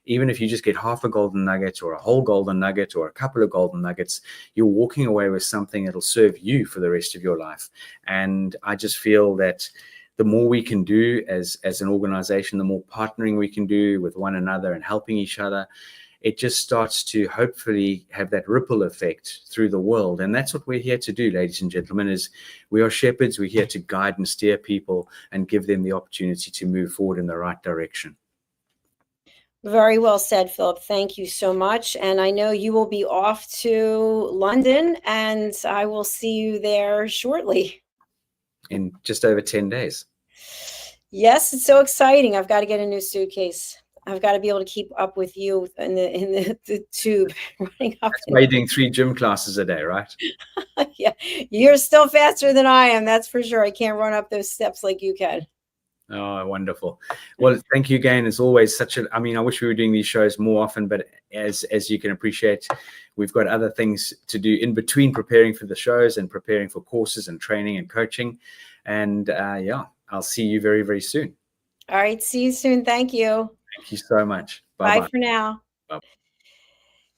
Even if you just get half a golden nugget or a whole golden nugget or a couple of golden nuggets, you're walking away with something that'll serve you for the rest of your life. And I just feel that the more we can do as an organization, the more partnering we can do with one another and helping each other, it just starts to hopefully have that ripple effect through the world. And that's what we're here to do, ladies and gentlemen, is we are shepherds. We're here to guide and steer people and give them the opportunity to move forward in the right direction. Very well said, Philip. Thank you so much. And I know you will be off to London, and I will see you there shortly. In just over 10 days. Yes, it's so exciting. I've got to get a new suitcase. I've got to be able to keep up with you in the tube running up. That's why you're doing 3 gym classes a day, right? Yeah, you're still faster than I am. That's for sure. I can't run up those steps like you can. Oh, wonderful. Well, thank you again. It's always I wish we were doing these shows more often, but as you can appreciate, we've got other things to do in between preparing for the shows and preparing for courses and training and coaching. And I'll see you very, very soon. All right. See you soon. Thank you. Thank you so much. Bye for now. Bye.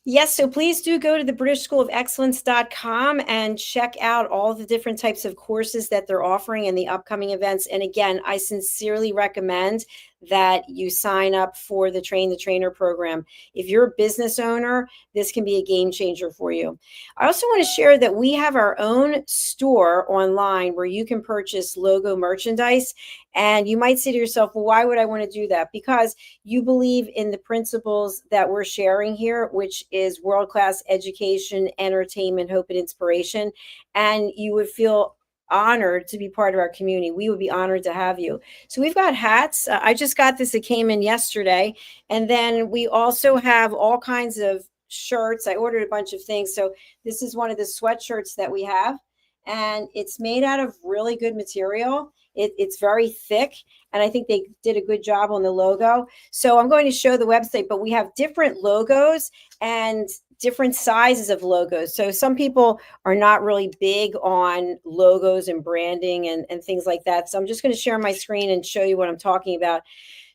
Yes, so please do go to the British School of Excellence.com and check out all the different types of courses that they're offering and the upcoming events. And again, I sincerely recommend that you sign up for the Train the Trainer program. If you're a business owner, this can be a game changer for you. I also want to share that we have our own store online where you can purchase logo merchandise. And you might say to yourself, well, why would I want to do that? Because you believe in the principles that we're sharing here, which is world-class education, entertainment, hope, and inspiration. And you would feel honored to be part of our community. We would be honored to have you. So we've got hats. I just got this. It came in yesterday. And then we also have all kinds of shirts. I ordered a bunch of things. So this is one of the sweatshirts that we have. And it's made out of really good material. It's very thick, and I think they did a good job on the logo. So I'm going to show the website, but we have different logos and different sizes of logos. So some people are not really big on logos and branding and things like that. So I'm just going to share my screen and show you what I'm talking about.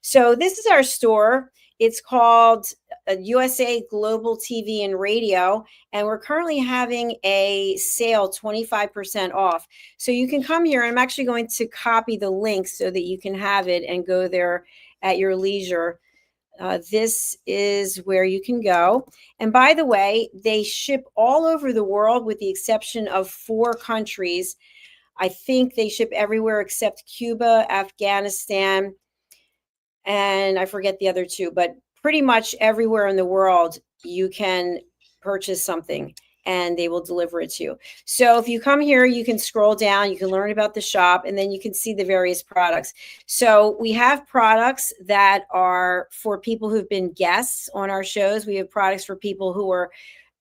So this is our store. It's called USA Global TV and Radio, and we're currently having a sale 25% off. So you can come here. I'm actually going to copy the link so that you can have it and go there at your leisure. this is where you can go. And by the way, they ship all over the world with the exception of 4 countries. I think they ship everywhere except Cuba, Afghanistan, and I forget the other 2, but pretty much everywhere in the world you can purchase something and they will deliver it to you. So if you come here, you can scroll down, you can learn about the shop, and then you can see the various products. So we have products that are for people who've been guests on our shows. We have products for people who are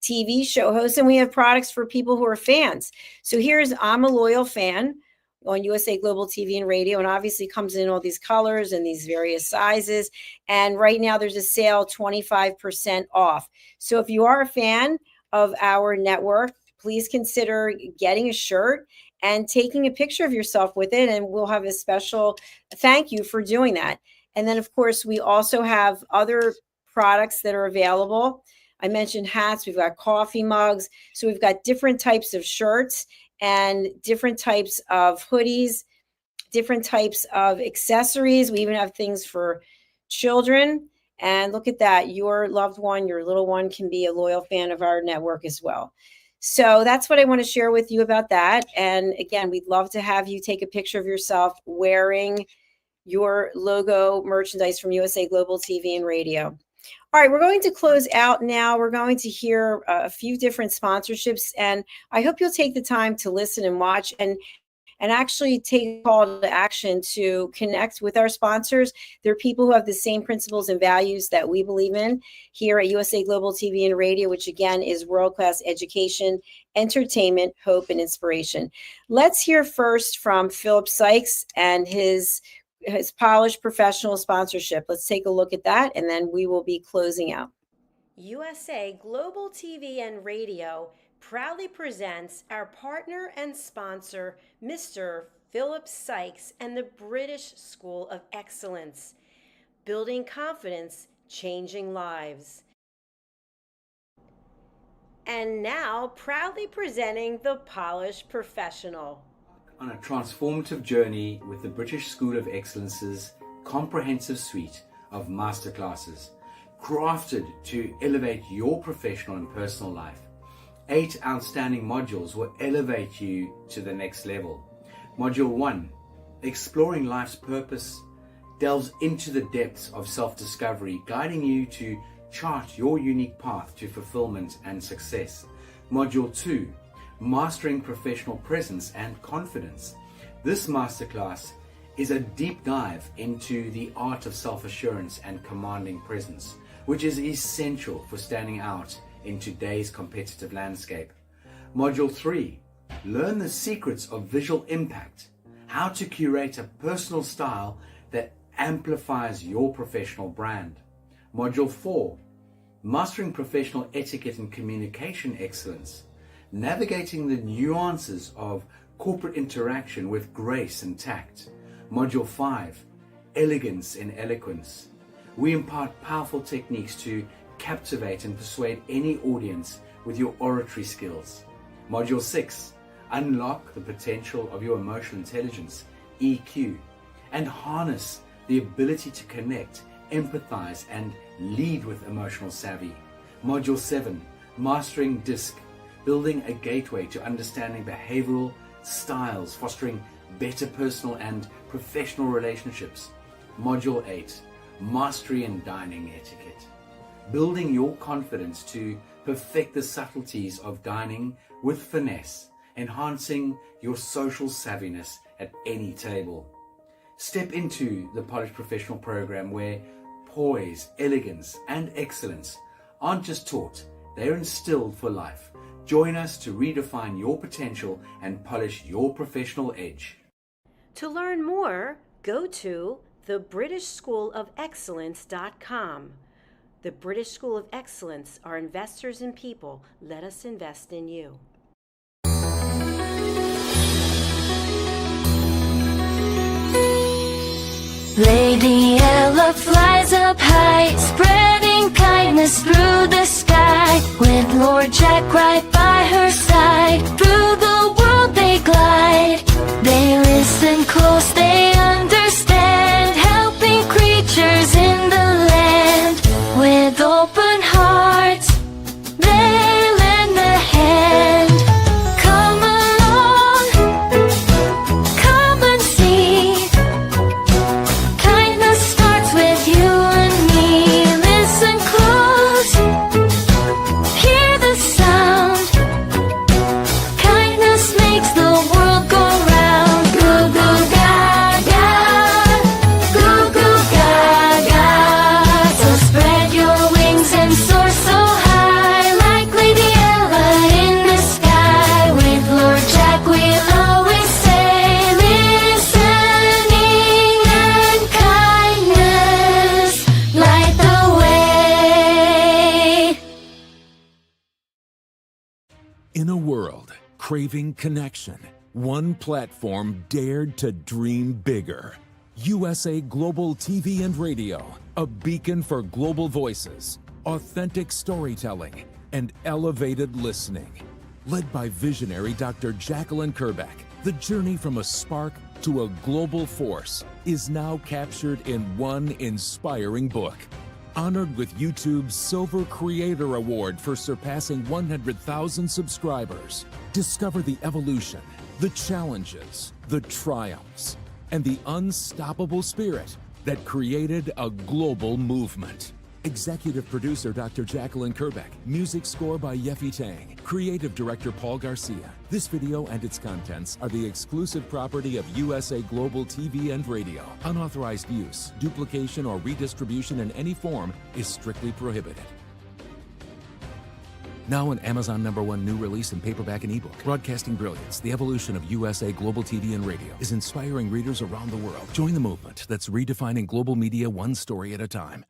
TV show hosts, and we have products for people who are fans. So here's I'm a Loyal Fan on USA Global TV and Radio, and obviously comes in all these colors and these various sizes. And right now there's a sale 25% off. So if you are a fan of our network, please consider getting a shirt and taking a picture of yourself with it, and we'll have a special thank you for doing that. And then of course we also have other products that are available. I mentioned hats, we've got coffee mugs, so we've got different types of shirts and different types of hoodies, different types of accessories. We even have things for children. And look at that. Your loved one, your little one can be a loyal fan of our network as well. So that's what I want to share with you about that. And again, we'd love to have you take a picture of yourself wearing your logo merchandise from USA Global TV and Radio. All right, we're going to close out now. We're going to hear a few different sponsorships, and I hope you'll take the time to listen and watch and actually take a call to action to connect with our sponsors. They're people who have the same principles and values that we believe in here at USA Global TV and Radio, which again is world-class education, entertainment, hope, and inspiration. Let's hear first from Philip Sykes and his polished professional sponsorship. Let's take a look at that, and then we will be closing out. USA Global TV and Radio proudly presents our partner and sponsor, Mr. Philip Sykes and the British School of Excellence. Building confidence, changing lives. And now, proudly presenting the Polished Professional. On a transformative journey with the British School of Excellence's comprehensive suite of masterclasses, crafted to elevate your professional and personal life. 8 outstanding modules will elevate you to the next level. Module 1, Exploring Life's Purpose, delves into the depths of self-discovery, guiding you to chart your unique path to fulfillment and success. Module 2, Mastering Professional Presence and Confidence. This masterclass is a deep dive into the art of self-assurance and commanding presence, which is essential for standing out in today's competitive landscape. Module 3, Learn the secrets of visual impact, how to curate a personal style that amplifies your professional brand. Module 4, Mastering Professional Etiquette and Communication Excellence, navigating the nuances of corporate interaction with grace and tact. Module 5, Elegance in Eloquence. We impart powerful techniques to captivate and persuade any audience with your oratory skills. Module 6, Unlock the potential of your emotional intelligence, EQ, and harness the ability to connect, empathize, and lead with emotional savvy. Module 7, Mastering DISC, building a gateway to understanding behavioral styles, fostering better personal and professional relationships. Module 8, Mastery in Dining Etiquette, building your confidence to perfect the subtleties of dining with finesse, enhancing your social savviness at any table. Step into the Polished Professional program where poise, elegance, and excellence aren't just taught, they're instilled for life. Join us to redefine your potential and polish your professional edge. To learn more, go to thebritishschoolofexcellence.com. The British School of Excellence are investors in people. Let us invest in you. Lady Ella flies up high, spreading kindness through the sky. With Lord Jack right by her side, through the world they glide. They listen close, they understand, helping creatures in the land. In a world craving connection, one platform dared to dream bigger. USA Global TV and Radio, a beacon for global voices, authentic storytelling, and elevated listening. Led by visionary Dr. Jacalyn Kerbeck, the journey from a spark to a global force is now captured in one inspiring book. Honored with YouTube's Silver Creator Award for surpassing 100,000 subscribers. Discover the evolution, the challenges, the triumphs, and the unstoppable spirit that created a global movement. Executive producer Dr. Jacalyn Kerbeck, music score by Yeffy Tang, creative director Paul Garcia. This video and its contents are the exclusive property of USA Global TV and Radio. Unauthorized use, duplication, or redistribution in any form is strictly prohibited. Now an Amazon #1 new release in paperback and ebook. Broadcasting Brilliance, the evolution of USA Global TV and Radio, is inspiring readers around the world. Join the movement that's redefining global media one story at a time.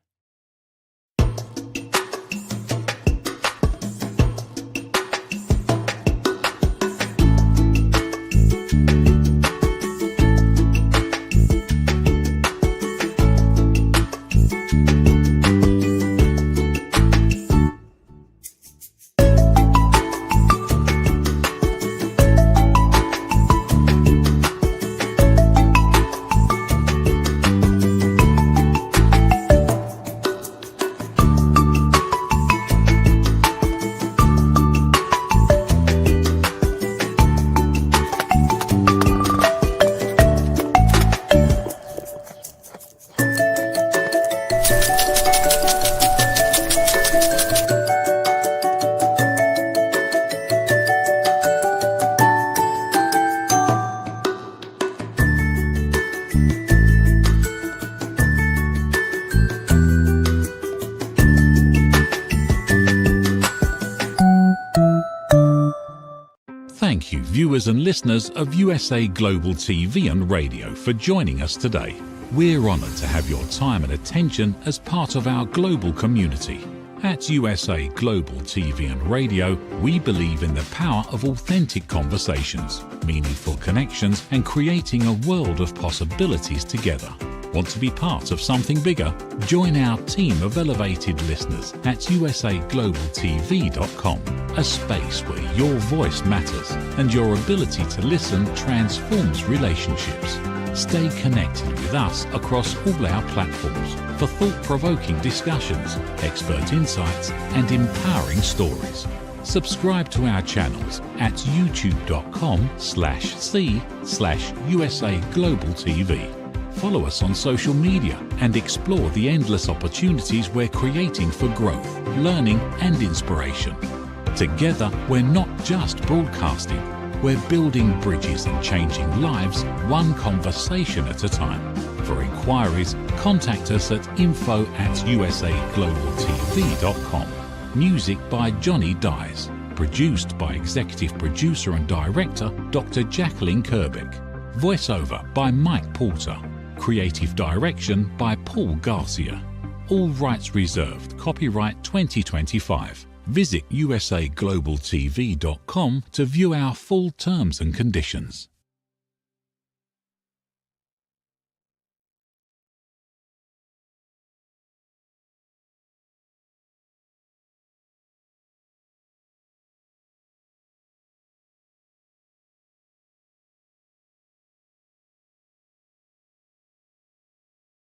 Thank you, viewers and listeners of USA Global TV and Radio, for joining us today. We're honoured to have your time and attention as part of our global community. At USA Global TV and Radio, we believe in the power of authentic conversations, meaningful connections, and creating a world of possibilities together. Want to be part of something bigger? Join our team of elevated listeners at usaglobaltv.com, a space where your voice matters and your ability to listen transforms relationships. Stay connected with us across all our platforms for thought-provoking discussions, expert insights, and empowering stories. Subscribe to our channels at youtube.com/c/USAGlobalTV. Follow us on social media and explore the endless opportunities we're creating for growth, learning, and inspiration. Together, we're not just broadcasting, we're building bridges and changing lives one conversation at a time. For inquiries, contact us at info@usaglobaltv.com. Music by Johnny Dies. Produced by executive producer and director Dr. Jacalyn Kerbeck. Voiceover by Mike Porter. Creative direction by Paul Garcia. All rights reserved. Copyright 2025. Visit usaglobaltv.com to view our full terms and conditions.